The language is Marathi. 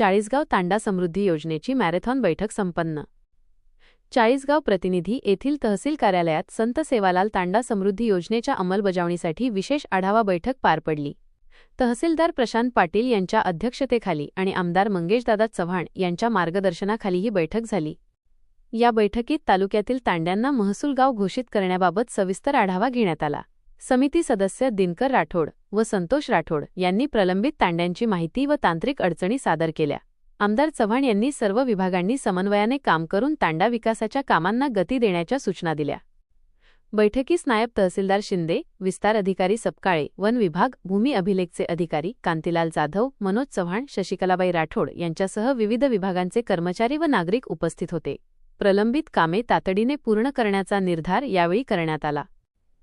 चाळीसगाव तांडा समृद्धी योजनेची मॅरेथॉन बैठक संपन्न. चाळीसगाव प्रतिनिधी येथील तहसील कार्यालयात संत सेवालाल तांडा समृद्धी योजनेच्या अंमलबजावणीसाठी विशेष आढावा बैठक पार पडली. तहसीलदार प्रशांत पाटील यांच्या अध्यक्षतेखाली आणि आमदार मंगेशदादा चव्हाण यांच्या मार्गदर्शनाखाली ही बैठक झाली. या बैठकीत तालुक्यातील तांड्यांना महसूल गाव घोषित करण्याबाबत सविस्तर आढावा घेण्यात आला. समिती सदस्य दिनकर राठोड व संतोष राठोड यांनी प्रलंबित तांड्यांची माहिती व तांत्रिक अडचणी सादर केल्या. आमदार चव्हाण यांनी सर्व विभागांनी समन्वयाने काम करून तांडा विकासाच्या कामांना गती देण्याच्या सूचना दिल्या. बैठकीस नायब तहसीलदार शिंदे, विस्तार अधिकारी सपकाळे, वन विभाग, भूमी अभिलेखचे अधिकारी कांतीलाल जाधव, मनोज चव्हाण, शशिकलाबाई राठोड यांच्यासह विविध विभागांचे कर्मचारी व नागरिक उपस्थित होते. प्रलंबित कामे तातडीने पूर्ण करण्याचा निर्धार यावेळी करण्यात आला.